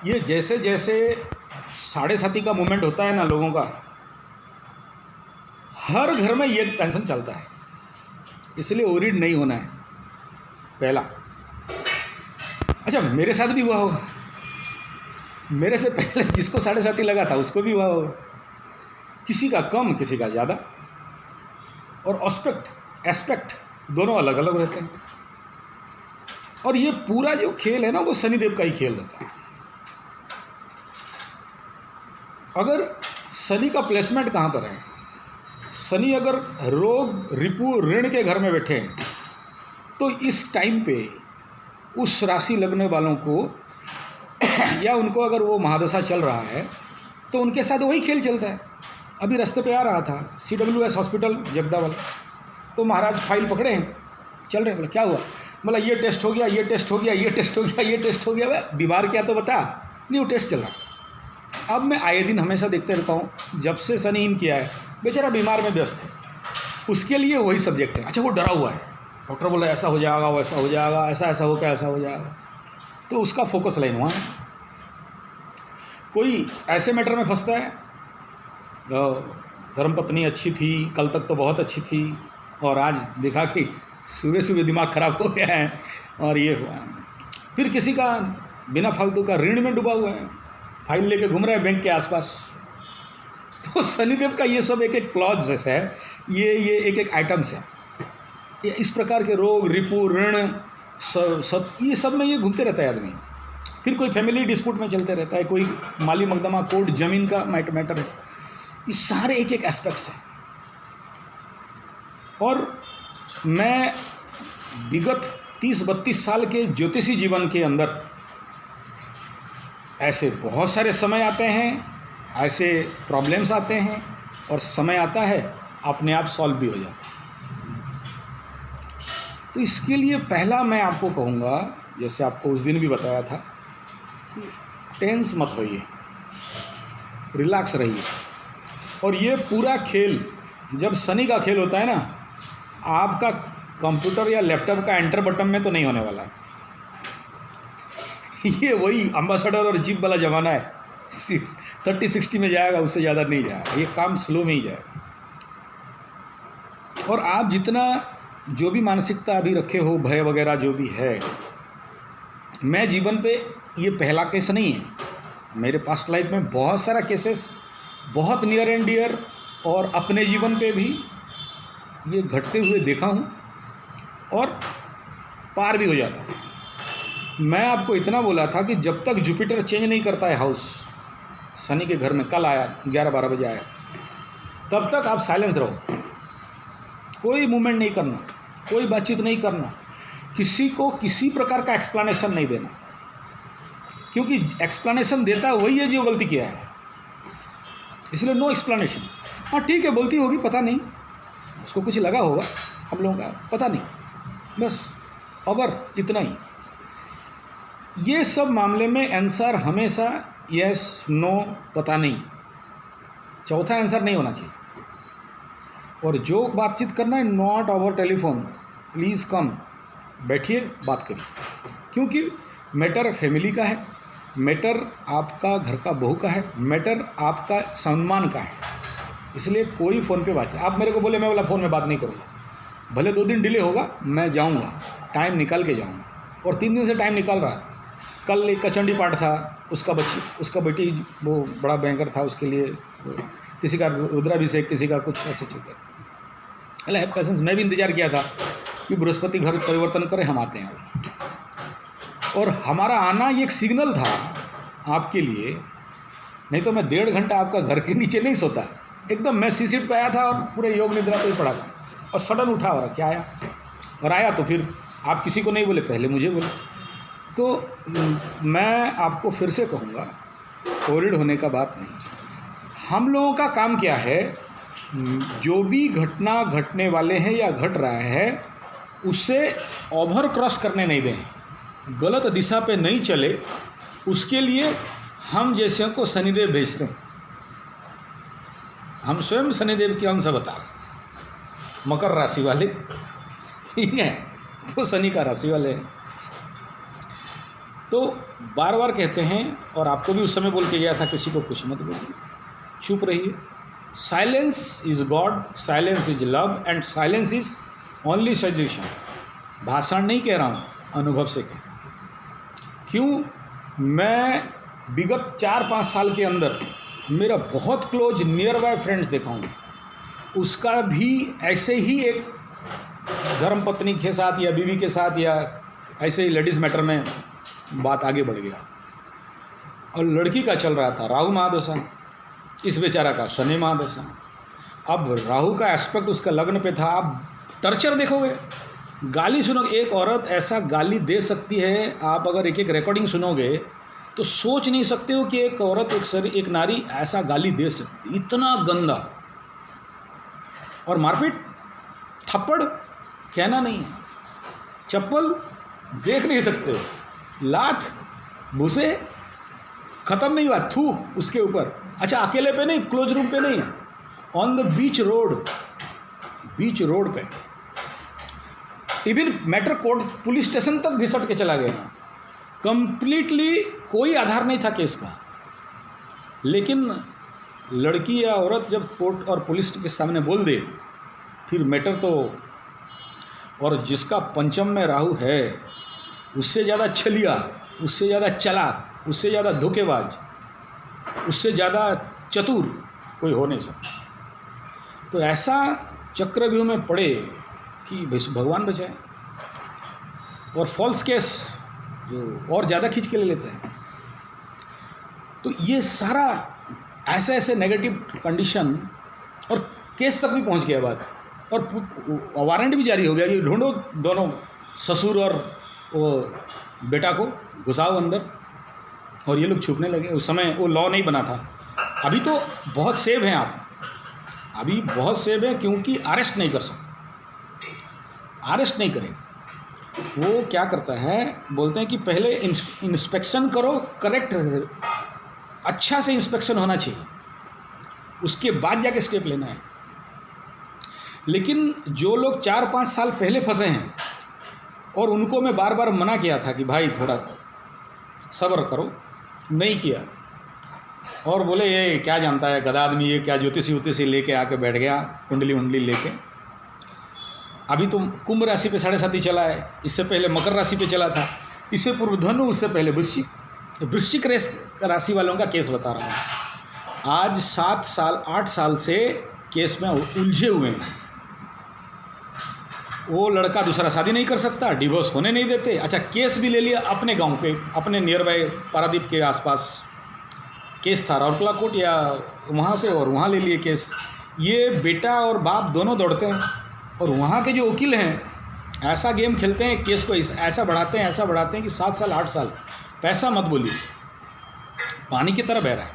ये जैसे जैसे साढ़े साथी का मूवमेंट होता है ना लोगों का, हर घर में ये टेंशन चलता है, इसलिए ओरिड नहीं होना है पहला। अच्छा, मेरे साथ भी हुआ होगा, मेरे से पहले जिसको साढ़े साथी लगा था उसको भी हुआ होगा, किसी का कम किसी का ज़्यादा, और एस्पेक्ट दोनों अलग अलग रहते हैं। और ये पूरा जो खेल है ना वो शनिदेव का ही खेल रहता है। अगर शनि का प्लेसमेंट कहाँ पर है, शनि अगर रोग रिपु ऋण के घर में बैठे हैं तो इस टाइम पे उस राशि लगने वालों को या उनको अगर वो महादशा चल रहा है तो उनके साथ वही खेल चलता है। अभी रास्ते पे आ रहा था CWS हॉस्पिटल जगदावल, तो महाराज फाइल पकड़े हैं, चल रहे हैं। बोला क्या हुआ? बोला ये टेस्ट हो गया, ये टेस्ट हो गया, ये टेस्ट हो गया, ये टेस्ट हो गया। भाई बीमार क्या तो बता, नहीं वो टेस्ट चल रहा। अब मैं आए दिन हमेशा देखते रहता हूँ, जब से शनि इन किया है बेचारा बीमार में व्यस्त है, उसके लिए वही सब्जेक्ट है। अच्छा वो डरा हुआ है, डॉक्टर बोला ऐसा हो जाएगा, वैसा हो जाएगा, ऐसा ऐसा हो क्या ऐसा हो जाएगा, तो उसका फोकस लाइन वहाँ है। कोई ऐसे मैटर में फंसता है, धर्मपत्नी अच्छी थी, कल तक तो बहुत अच्छी थी, और आज देखा कि सुबह सुबह दिमाग खराब हो गया है और ये हुआ है। फिर किसी का बिना फालतू का ऋण में डूबा हुआ है, फाइल लेके घूम रहा है बैंक के आसपास। तो शनिदेव का ये सब एक एक क्लॉज है, ये एक एक आइटम्स है। ये इस प्रकार के रोग रिपु ऋण सब ये सब में ये घूमते रहता है आदमी। फिर कोई फैमिली डिस्प्यूट में चलते रहता है, कोई माली मकदमा कोर्ट जमीन का मैटर है। ये सारे एक एक एस्पेक्ट्स हैं। और मैं विगत 30-32 साल के ज्योतिषी जीवन के अंदर ऐसे बहुत सारे समय आते हैं, ऐसे प्रॉब्लम्स आते हैं, और समय आता है अपने आप सॉल्व भी हो जाता है। तो इसके लिए पहला मैं आपको कहूँगा, जैसे आपको उस दिन भी बताया था, टेंस मत होइए, रिलैक्स रहिए। और ये पूरा खेल जब शनि का खेल होता है ना, आपका कंप्यूटर या लैपटॉप का एंटर बटन में तो नहीं होने वाला है। ये वही एम्बेसडर और जीप वाला ज़माना है, 30-60 में जाएगा, उससे ज़्यादा नहीं जाएगा। ये काम स्लो में ही जाएगा। और आप जितना जो भी मानसिकता अभी रखे हो, भय वगैरह जो भी है, मैं जीवन पे ये पहला केस नहीं है, मेरे पास्ट लाइफ में बहुत सारा केसेस, बहुत नियर एंड डियर और अपने जीवन पे भी ये घटते हुए देखा हूँ, और पार भी हो जाता है। मैं आपको इतना बोला था कि जब तक जुपिटर चेंज नहीं करता है हाउस, शनि के घर में कल आया 11-12 बजे आया, तब तक आप साइलेंस रहो, कोई मूवमेंट नहीं करना, कोई बातचीत नहीं करना, किसी को किसी प्रकार का एक्सप्लेनेशन नहीं देना, क्योंकि एक्सप्लेनेशन देता है वही है जो गलती किया है, इसलिए नो एक्सप्लेनेशन। हाँ ठीक है, गलती होगी, पता नहीं, उसको कुछ लगा होगा, हम लोगों का पता नहीं, बस और इतना ही। ये सब मामले में आंसर हमेशा यस नो पता नहीं, चौथा आंसर नहीं होना चाहिए। और जो बातचीत करना है नॉट ओवर टेलीफोन, प्लीज़ कम, बैठिए बात करिए, क्योंकि मैटर फैमिली का है, मैटर आपका घर का बहू का है, मैटर आपका सम्मान का है। इसलिए कोई फ़ोन पे बात, आप मेरे को बोले मैं वाला फ़ोन में बात नहीं करूँगा, भले 2 दिन डिले होगा, मैं जाऊँगा, टाइम निकाल के जाऊँगा। और 3 दिन से टाइम निकाल रहा था। कल एक कचंडी पाठ था, उसका बेटी वो बड़ा भयंकर था, उसके लिए किसी का रुद्राभिषेक, किसी का कुछ ऐसे चलते। अल्लाह है पेशेंस, मैं भी इंतज़ार किया था कि बृहस्पति घर परिवर्तन करें, हम आते हैं। और हमारा आना ये एक सिग्नल था आपके लिए, नहीं तो मैं 1.5 घंटा आपका घर के नीचे नहीं सोता। एकदम मैं सीट पे आया था और पूरे योग निद्रा पे ही पड़ा था, और सडन उठा और क्या आया, और आया तो फिर आप किसी को नहीं बोले, पहले मुझे बोले। तो मैं आपको फिर से कहूँगा, ओरिड होने का बात नहीं। हम लोगों का काम क्या है, जो भी घटना घटने वाले हैं या घट रहा है उससे ओवर क्रॉस करने नहीं दें, गलत दिशा पे नहीं चले, उसके लिए हम जैसे को शनिदेव भेजते हैं। हम स्वयं शनिदेव के अंश बता रहे, मकर राशि वाले, ठीक है, तो शनि का राशि वाले हैं। तो बार बार कहते हैं, और आपको भी उस समय बोल के गया था, किसी को कुछ मत बोलिए, चुप रहिए। Silence is God, silence is love, and silence is only suggestion. भाषण नहीं कह रहा हूँ, अनुभव से कह। क्यों? मैं विगत 4-5 साल के अंदर मेरा बहुत क्लोज नियर बाय फ्रेंड्स देखा हूँ, उसका भी ऐसे ही एक धर्मपत्नी के साथ या बीवी के साथ या ऐसे ही लेडीज़ मैटर में बात आगे बढ़ गया, और लड़की का चल रहा था राहु महादशा, इस बेचारा का शनि महादशा। अब राहु का एस्पेक्ट उसका लग्न पे था। आप टर्चर देखोगे, गाली सुनोगे। एक औरत ऐसा गाली दे सकती है, आप अगर एक एक रिकॉर्डिंग सुनोगे तो सोच नहीं सकते हो कि एक औरत, एक नारी ऐसा गाली दे सकती, इतना गंदा। और मारपीट, थप्पड़ कहना नहीं है, चप्पल देख नहीं सकते, लात, भूसे, ख़त्म नहीं हुआ, थूक उसके ऊपर। अच्छा, अकेले पे नहीं, क्लोज रूम पे नहीं, ऑन द बीच रोड पे, even matter court police station तक घिसट के चला गया। कंप्लीटली कोई आधार नहीं था केस का, लेकिन लड़की या औरत जब कोर्ट और पुलिस के सामने बोल दे, फिर मैटर तो, और जिसका पंचम में राहु है, उससे ज़्यादा छलिया, उससे ज़्यादा चालाक, उससे ज़्यादा धोखेबाज, उससे ज़्यादा चतुर कोई हो नहीं सकता। तो ऐसा चक्रव्यूह में पड़े कि भगवान बचाए। और फॉल्स केस जो और ज़्यादा खींच के ले लेते हैं। तो ये सारा ऐसे नेगेटिव कंडीशन, और केस तक भी पहुंच गया बात, और वारंट भी जारी हो गया, ये ढूंढो दोनों ससुर और वो बेटा को, घुसाओ अंदर, और ये लोग छुपने लगे। उस समय वो लॉ नहीं बना था। अभी तो बहुत सेव हैं आप, अभी बहुत सेव हैं, क्योंकि अरेस्ट नहीं कर सकते, अरेस्ट नहीं करें। वो क्या करता है, बोलते हैं कि पहले इंस्पेक्शन करो, करेक्ट, अच्छा से इंस्पेक्शन होना चाहिए, उसके बाद जाके स्टेप लेना है। लेकिन जो लोग 4-5 साल पहले फंसे हैं, और उनको मैं बार बार मना किया था कि भाई थोड़ा सब्र करो, नहीं किया, और बोले ये क्या जानता है गधा आदमी, ये क्या ज्योतिषी लेके आके बैठ गया, कुंडली उंडली लेके। अभी तो कुंभ राशि पे 7.5 चला है, इससे पहले मकर राशि पे चला था, इससे पूर्व धनु, उससे पहले वृश्चिक राशि वालों का केस बता रहा हूँ। आज 7 साल 8 साल से केस में उलझे हुए हैं। वो लड़का दूसरा शादी नहीं कर सकता, डिवोर्स होने नहीं देते। अच्छा, केस भी ले लिया अपने गांव पे, अपने नियर बाय पारादीप के आसपास केस था, राउरकेला कोर्ट या वहाँ से, और वहाँ ले लिए केस। ये बेटा और बाप दोनों दौड़ते हैं, और वहाँ के जो वकील हैं ऐसा गेम खेलते हैं, केस को ऐसा बढ़ाते हैं कि 7 साल 8 साल, पैसा मत बोलिए, पानी की तरह बह रहा है।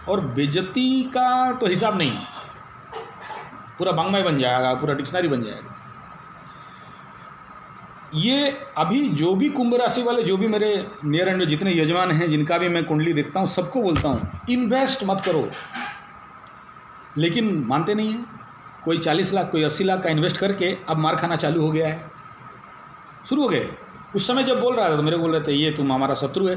और बेइज्जती का तो हिसाब नहीं, पूरा बांग्मय बन जाएगा, पूरा डिक्शनरी बन जाएगा। ये अभी जो भी कुंभ राशि वाले, जो भी मेरे नियर एंड जितने यजमान हैं, जिनका भी मैं कुंडली देखता हूँ, सबको बोलता हूँ इन्वेस्ट मत करो। लेकिन मानते नहीं हैं। कोई 40 लाख, कोई 80 लाख का इन्वेस्ट करके अब मार खाना चालू हो गया है, शुरू हो गए। उस समय जब बोल रहा था तो मेरे बोल रहे थे ये तुम हमारा शत्रु है,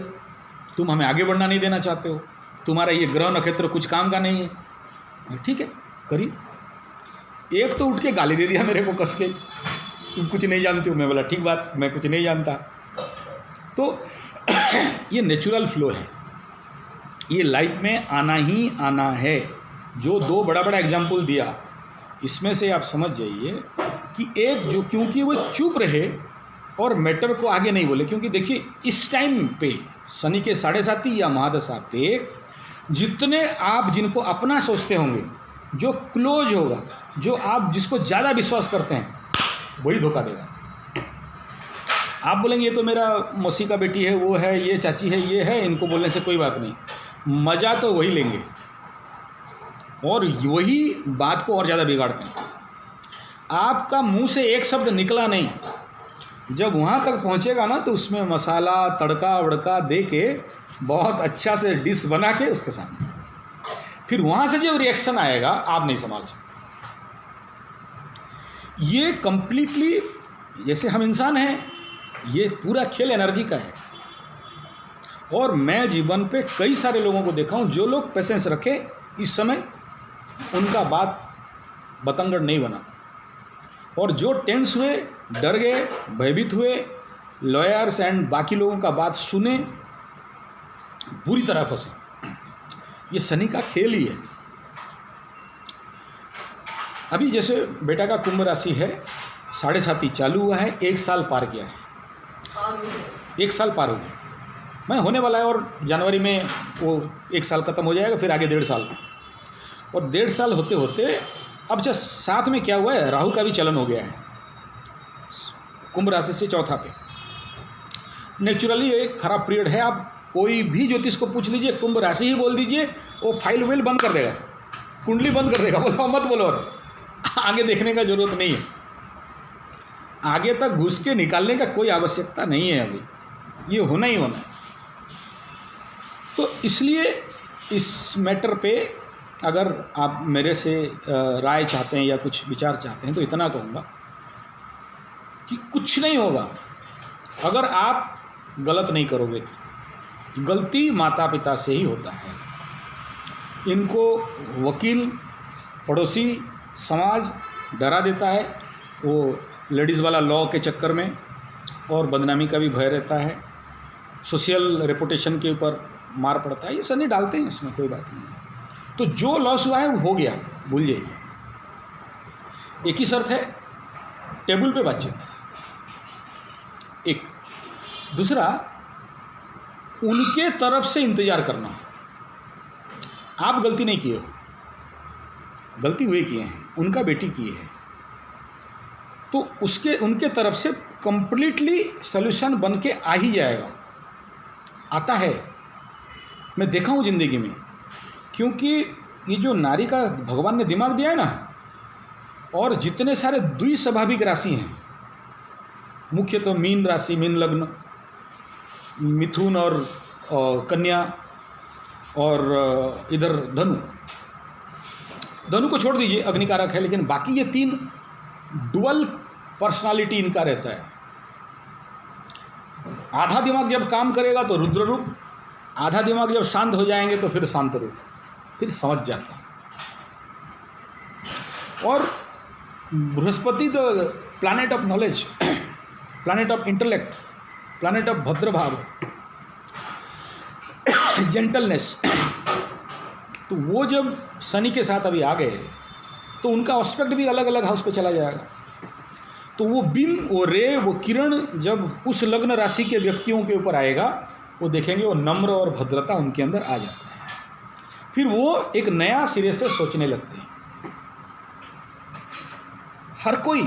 तुम हमें आगे बढ़ना नहीं देना चाहते हो, तुम्हारा ये ग्रह नक्षत्र कुछ काम का नहीं है। ठीक है, करिए। एक तो उठ के गाली दे दिया मेरे को कस के, तुम कुछ नहीं जानते हो। मैं बोला ठीक बात, मैं कुछ नहीं जानता। तो ये नेचुरल फ्लो है, ये लाइफ में आना ही आना है। जो 2 बड़ा बड़ा एग्जाम्पल दिया, इसमें से आप समझ जाइए कि एक जो, क्योंकि वो चुप रहे और मैटर को आगे नहीं बोले। क्योंकि देखिए इस टाइम पे शनि के 7.5 या महादशा पे जितने आप जिनको अपना सोचते होंगे, जो क्लोज होगा, जो आप जिसको ज़्यादा विश्वास करते हैं, वही धोखा देगा। आप बोलेंगे ये तो मेरा मौसी का बेटी है, वो है, ये चाची है, ये है, इनको बोलने से कोई बात नहीं, मज़ा तो वही लेंगे और वही बात को और ज़्यादा बिगाड़ते हैं। आपका मुंह से एक शब्द निकला नहीं, जब वहाँ तक पहुँचेगा ना तो उसमें मसाला तड़का वड़का दे के बहुत अच्छा से डिश बना के उसके सामने, फिर वहाँ से जब रिएक्शन आएगा आप नहीं संभाल सकते। ये कंप्लीटली, जैसे हम इंसान हैं, ये पूरा खेल एनर्जी का है। और मैं जीवन पे कई सारे लोगों को देखा हूँ, जो लोग पेशेंस रखे इस समय उनका बात बतंगड़ नहीं बना, और जो टेंस हुए, डर गए, भयभीत हुए, लॉयर्स एंड बाकी लोगों का बात सुने, पूरी तरह फंसे। ये शनि का खेल ही है। अभी जैसे बेटा का कुंभ राशि है, 7.5 चालू हुआ है, 1 साल पार किया है, 1 साल पार हो गया, मैंने होने वाला है, और जनवरी में वो 1 साल ख़त्म हो जाएगा, फिर आगे 1.5 साल, और 1.5 साल होते होते अब जस्ट साथ में क्या हुआ है, राहु का भी चलन हो गया है कुंभ राशि से चौथा पे। नेचुरली एक खराब पीरियड है। आप कोई भी ज्योतिष को पूछ लीजिए, कुंभ राशि ही बोल दीजिए, वो फाइल वेल बंद कर देगा, कुंडली बंद कर देगा, बोलो मत बोलो, और आगे देखने का जरूरत नहीं है, आगे तक घुस के निकालने का कोई आवश्यकता नहीं है, अभी ये होना ही होना है। तो इसलिए इस मैटर पे अगर आप मेरे से राय चाहते हैं या कुछ विचार चाहते हैं तो इतना कहूँगा कि कुछ नहीं होगा अगर आप गलत नहीं करोगे तो। गलती माता पिता से ही होता है। इनको वकील, पड़ोसी, समाज डरा देता है, वो लेडीज़ वाला लॉ के चक्कर में, और बदनामी का भी भय रहता है, सोशल रेपुटेशन के ऊपर मार पड़ता है। ये सनी डालते हैं, इसमें कोई बात नहीं है। तो जो लॉस हुआ है वो हो गया, भूल जाइए। एक ही शर्त है, टेबल पे बातचीत। एक दूसरा, उनके तरफ से इंतजार करना। आप गलती नहीं किए हो, गलती वे किए हैं, उनका बेटी किए है, तो उनके तरफ से कंप्लीटली सॉल्यूशन बन के आ ही जाएगा। आता है, मैं देखा हूँ ज़िंदगी में, क्योंकि ये जो नारी का भगवान ने दिमाग दिया है ना, और जितने सारे द्विस्वाभाविक राशि हैं, मुख्य तो मीन राशि, मीन लग्न, मिथुन और कन्या, और इधर धनु को छोड़ दीजिए, अग्निकारक है, लेकिन बाकी ये 3 डुअल पर्सनालिटी इनका रहता है। आधा दिमाग जब काम करेगा तो रुद्र रूप, आधा दिमाग जब शांत हो जाएंगे तो फिर शांत रूप, फिर समझ जाता है। और Brihaspati the planet of knowledge, planet of intellect, planet of भद्रभाव, जेंटलनेस, तो वो जब शनि के साथ अभी आ गए तो उनका एस्पेक्ट भी अलग अलग हाउस पे चला जाएगा। तो वो बीम, वो रे, वो किरण जब उस लग्न राशि के व्यक्तियों के ऊपर आएगा, वो देखेंगे वो नम्र और भद्रता उनके अंदर आ जाता है। फिर वो एक नया सिरे से सोचने लगते हैं। हर कोई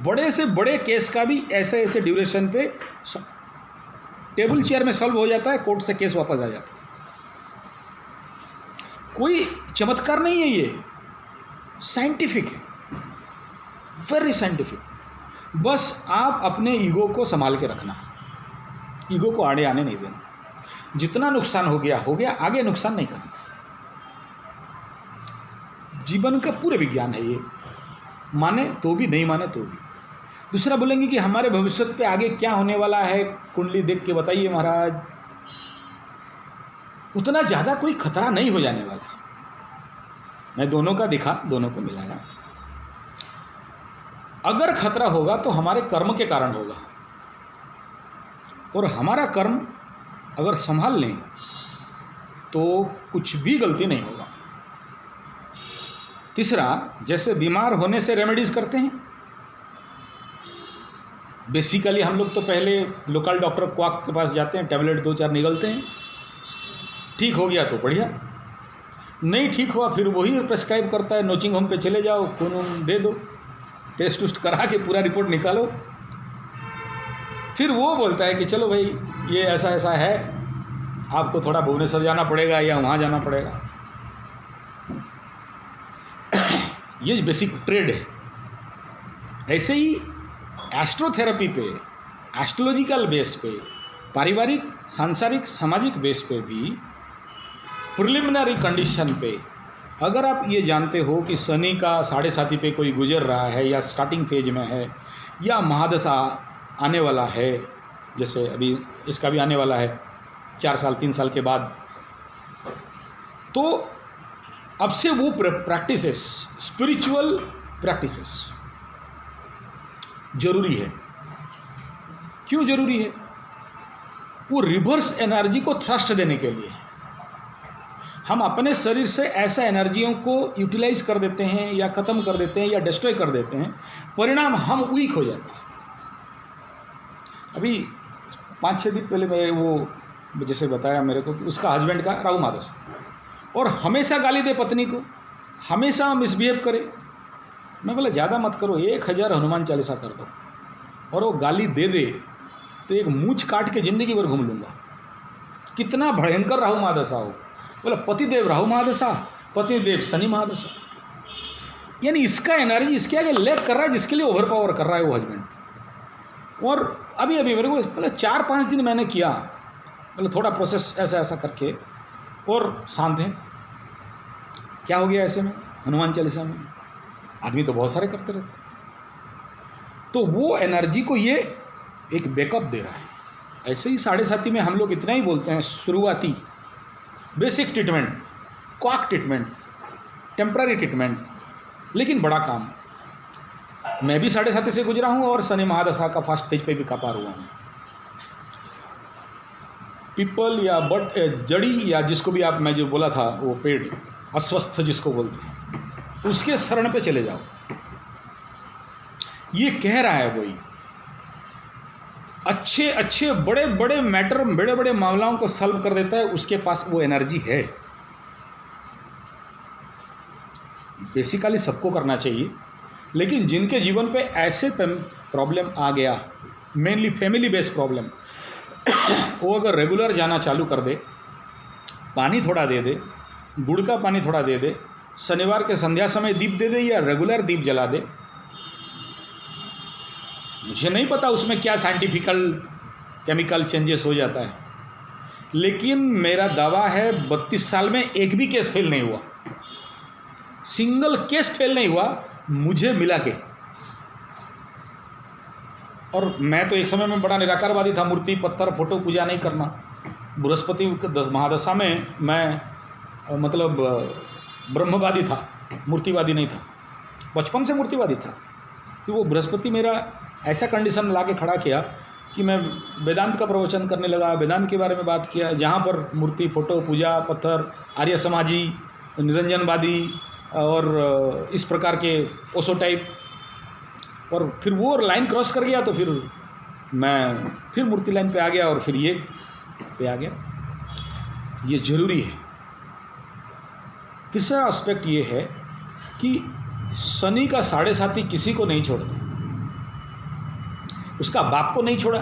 बड़े से बड़े केस का भी ऐसे ऐसे ड्यूरेशन पे टेबल चेयर में सॉल्व हो जाता है, कोर्ट से केस वापस आ जाता है। कोई चमत्कार नहीं है, ये साइंटिफिक है, वेरी साइंटिफिक। बस आप अपने ईगो को संभाल के रखना, ईगो को आड़े आने नहीं देना। जितना नुकसान हो गया, आगे नुकसान नहीं करना। जीवन का पूरे विज्ञान है ये, माने तो भी, नहीं माने तो भी। दूसरा बोलेंगे कि हमारे भविष्य पे आगे क्या होने वाला है, कुंडली देख के बताइए महाराज। उतना ज़्यादा कोई खतरा नहीं हो जाने वाला। मैं दोनों का दिखा, दोनों को मिलाया। अगर खतरा होगा तो हमारे कर्म के कारण होगा, और हमारा कर्म अगर संभाल लें तो कुछ भी गलती नहीं होगा। तीसरा, जैसे बीमार होने से रेमेडीज करते हैं, बेसिकली हम लोग तो पहले लोकल डॉक्टर क्वाक के पास जाते हैं, टैबलेट 2-4 निगलते हैं, ठीक हो गया तो बढ़िया, नहीं ठीक हुआ फिर वही प्रेस्क्राइब करता है, नर्सिंग होम पे चले जाओ, खून दे दो, टेस्ट उस्ट करा के पूरा रिपोर्ट निकालो। फिर वो बोलता है कि चलो भाई ये ऐसा ऐसा है, आपको थोड़ा भुवनेश्वर जाना पड़ेगा या वहाँ जाना पड़ेगा। ये बेसिक ट्रेड है। ऐसे ही एस्ट्रोथेरेपी पे, एस्ट्रोलॉजिकल बेस पे, पारिवारिक, सांसारिक, सामाजिक बेस पे भी प्रिलिमिनरी कंडीशन पे अगर आप ये जानते हो कि शनि का 7.5 पे कोई गुजर रहा है, या स्टार्टिंग फेज में है, या महादशा आने वाला है, जैसे अभी इसका भी आने वाला है 4 साल 3 साल के बाद। तो अब से वो प्रैक्टिसेस, स्पिरिचुअल प्रैक्टिसेस जरूरी है। क्यों जरूरी है? वो रिवर्स एनर्जी को थ्रस्ट देने के लिए। हम अपने शरीर से ऐसा एनर्जियों को यूटिलाइज कर देते हैं या ख़त्म कर देते हैं या डिस्ट्रॉय कर देते हैं, परिणाम हम वीक हो जाते हैं। अभी 5-6 दिन पहले मैं वो जैसे बताया मेरे को कि उसका हस्बैंड का राहु मादस और हमेशा गाली दे पत्नी को, हमेशा मिसबिहेव करे। मैं बोला ज़्यादा मत करो, 1000 हनुमान चालीसा कर दो, और वो गाली दे दे तो एक मूंछ काट के ज़िंदगी भर घूम लूँगा। कितना भयंकर राहु महादशा हो। बोला पतिदेव राहु महादशा, पतिदेव शनि महादशा, यानी इसका एनर्जी इसके आगे लैक कर रहा है, जिसके लिए ओवर पावर कर रहा है वो हस्बैंड। और अभी अभी मेरे को मतलब 4-5 दिन मैंने किया, मतलब थोड़ा प्रोसेस ऐसा ऐसा करके, और शांत है। क्या हो गया ऐसे में? हनुमान चालीसा में आदमी तो बहुत सारे करते रहते, तो वो एनर्जी को ये एक बैकअप दे रहा है। ऐसे ही 7:30 में हम लोग इतना ही बोलते हैं, शुरुआती basic treatment, quack treatment, temporary treatment, लेकिन बड़ा काम। मैं भी 7:30 से गुजरा हूँ और शनि महादशा का फर्स्ट पेज पे भी कपार हुआ हूँ। पीपल या बट जड़ी या जिसको भी आप, मैं जो बोला था वो पेड़ अस्वस्थ जिसको बोलते हैं, उसके शरण पे चले जाओ। ये कह रहा है वही अच्छे अच्छे बड़े बड़े मैटर, बड़े बड़े मामलों को सॉल्व कर देता है, उसके पास वो एनर्जी है। बेसिकली सबको करना चाहिए, लेकिन जिनके जीवन पे ऐसे प्रॉब्लम आ गया, मेनली फैमिली बेस्ड प्रॉब्लम, वो अगर रेगुलर जाना चालू कर दे, पानी थोड़ा दे दे, गुड़ का पानी थोड़ा दे दे, शनिवार के संध्या समय दीप दे दे या रेगुलर दीप जला दे। मुझे नहीं पता उसमें क्या साइंटिफिकल केमिकल चेंजेस हो जाता है, लेकिन मेरा दावा है 32 साल में एक भी केस फेल नहीं हुआ, सिंगल केस फेल नहीं हुआ मुझे मिला के। और मैं तो एक समय में बड़ा निराकारवादी था, मूर्ति पत्थर फोटो पूजा नहीं करना। बृहस्पति महादशा में मैं मतलब ब्रह्मवादी था, मूर्तिवादी नहीं था। बचपन से मूर्तिवादी था कि वो बृहस्पति मेरा ऐसा कंडीशन ला के खड़ा किया कि मैं वेदांत का प्रवचन करने लगा, वेदांत के बारे में बात किया, जहाँ पर मूर्ति फोटो पूजा पत्थर, आर्य समाजी, निरंजनवादी और इस प्रकार के ओशो टाइप, और फिर वो लाइन क्रॉस कर गया तो फिर मैं फिर मूर्ति लाइन पे आ गया और फिर ये पे आ गया। ये जरूरी है। तीसरा एस्पेक्ट ये है कि शनि का 7.5 किसी को नहीं छोड़ता, उसका बाप को नहीं छोड़ा,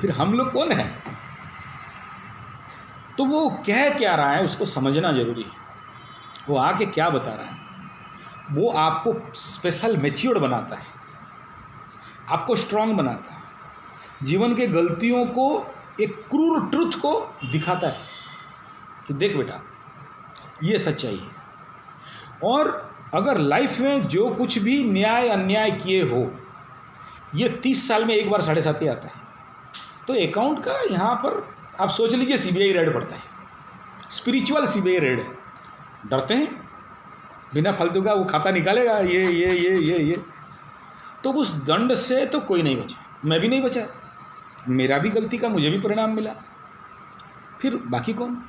फिर हम लोग कौन है? तो वो कह क्या रहा है उसको समझना जरूरी है। वो आके क्या बता रहा है, वो आपको स्पेशल मैच्योर्ड बनाता है, आपको स्ट्रांग बनाता है, जीवन के गलतियों को, एक क्रूर ट्रुथ को दिखाता है कि देख बेटा ये सच्चाई है। और अगर लाइफ में जो कुछ भी न्याय अन्याय किए हो, ये 30 साल में एक बार 7.5 आता है, तो अकाउंट का यहाँ पर आप सोच लीजिए सीबीआई रेड पड़ता है, स्पिरिचुअल सीबीआई रेड है। डरते हैं बिना फालतू का, वो खाता निकालेगा ये तो उस दंड से तो कोई नहीं बचा, मैं भी नहीं बचा, मेरा भी गलती का मुझे भी परिणाम मिला, फिर बाकी कौन?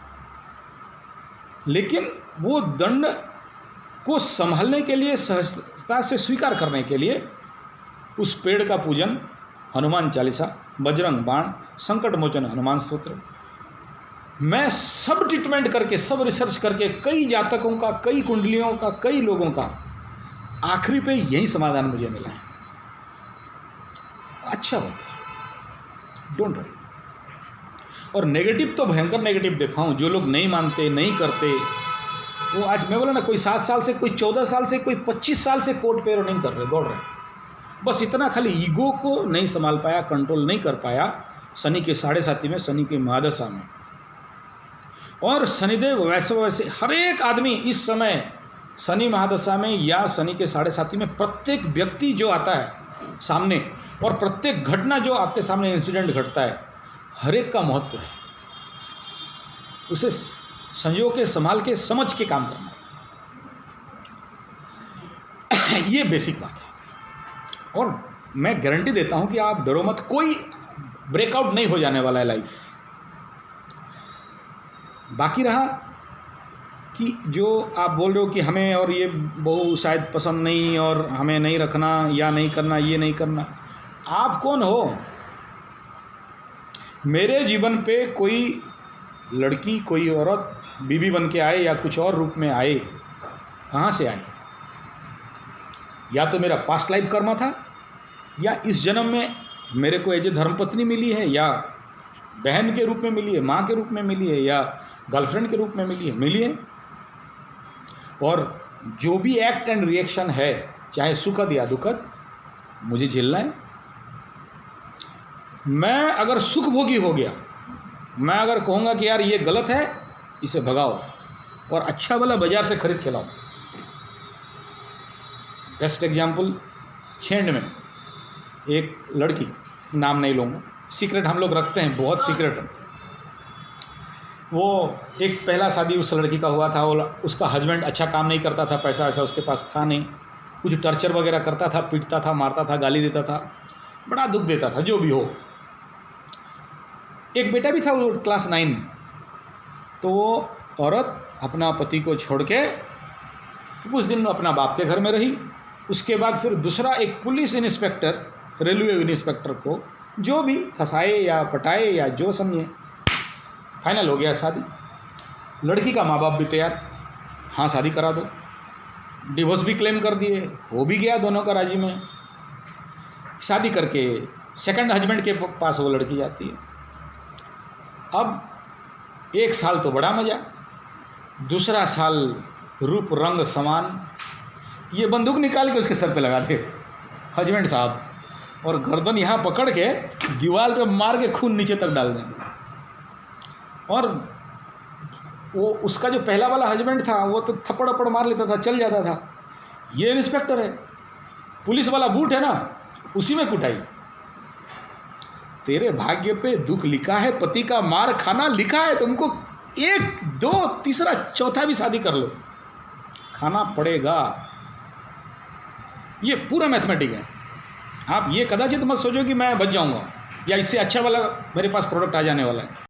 लेकिन वो दंड को संभालने के लिए, सहजता से स्वीकार करने के लिए उस पेड़ का पूजन, हनुमान चालीसा, बजरंग बाण, संकट मोचन हनुमान स्तोत्र, मैं सब ट्रीटमेंट करके, सब रिसर्च करके, कई जातकों का, कई कुंडलियों का, कई लोगों का, आखिरी पे यही समाधान मुझे मिला है। अच्छा होता है, डोंट वरी। और नेगेटिव तो भयंकर नेगेटिव देखा हूँ, जो लोग नहीं मानते, नहीं करते, वो आज मैं बोला ना, कोई 7 साल से, कोई 14 साल से, कोई 25 साल से कोर्ट पे नहीं कर रहे, दौड़ रहे, बस इतना खाली ईगो को नहीं संभाल पाया, कंट्रोल नहीं कर पाया शनि के 7.5 में, शनि के महादशा में। और शनिदेव वैसे हर एक आदमी इस समय शनि महादशा में या शनि के 7.5 में प्रत्येक व्यक्ति जो आता है सामने और प्रत्येक घटना जो आपके सामने इंसिडेंट घटता है, हर एक का महत्व है। उसे संजो के, संभाल के, समझ के काम करना ये बेसिक बात है। और मैं गारंटी देता हूं कि आप डरो मत, कोई ब्रेकआउट नहीं हो जाने वाला है लाइफ। बाकी रहा कि जो आप बोल रहे हो कि हमें और ये बहु शायद पसंद नहीं और हमें नहीं रखना या नहीं करना, ये नहीं करना, आप कौन हो? मेरे जीवन पे कोई लड़की, कोई औरत बीवी बन के आए या कुछ और रूप में आए, कहाँ से आए? या तो मेरा पास्ट लाइफ कर्मा था, या इस जन्म में मेरे को एज ए धर्मपत्नी मिली है, या बहन के रूप में मिली है, माँ के रूप में मिली है, या गर्लफ्रेंड के रूप में मिली है। और जो भी एक्ट एंड रिएक्शन है, चाहे सुखद या दुखद, मुझे झेलना है। मैं अगर सुख भोगी हो गया, मैं अगर कहूँगा कि यार ये गलत है, इसे भगाओ और अच्छा वाला बाजार से खरीद के लाओ। बेस्ट एग्जाम्पल, छेंड में एक लड़की, नाम नहीं लूँगा, सीक्रेट हम लोग रखते हैं, बहुत सीक्रेट रखते हैं। वो एक पहला शादी उस लड़की का हुआ था। वो उसका हस्बैंड अच्छा काम नहीं करता था, पैसा ऐसा उसके पास था नहीं, कुछ टर्चर वगैरह करता था, पीटता था, मारता था, गाली देता था, बड़ा दुख देता था। जो भी हो, एक बेटा भी था, वो क्लास 9। तो वो औरत अपना पति को छोड़ के कुछ दिन अपना बाप के घर में रही। उसके बाद फिर दूसरा एक पुलिस इंस्पेक्टर, रेलवे इंस्पेक्टर को जो भी फंसाए या पटाए या जो समझे, फाइनल हो गया शादी। लड़की का माँ बाप भी तैयार, हाँ शादी करा दो, डिवोर्स भी क्लेम कर दिए, हो भी गया दोनों का राजी में। शादी करके सेकंड हस्बैंड के पास वो लड़की जाती है। अब 1 साल तो बड़ा मज़ा, दूसरा साल रूप रंग समान, ये बंदूक निकाल के उसके सर पे लगा दे हस्बैंड साहब, और गर्दन यहाँ पकड़ के दीवार पे मार के खून नीचे तक डाल दें। और वो उसका जो पहला वाला हस्बैंड था, वो तो थप्पड़ अप्पड़ मार लेता था, चल जाता था। ये इंस्पेक्टर है, पुलिस वाला बूट है ना, उसी में कुटाई। तेरे भाग्य पे दुख लिखा है, पति का मार खाना लिखा है, तुमको 1, 2, तीसरा चौथा भी शादी कर लो, खाना पड़ेगा। ये पूरा मैथमेटिक है। आप ये कदाचित मत सोचो कि मैं बच जाऊंगा या इससे अच्छा वाला मेरे पास प्रोडक्ट आ जाने वाला है।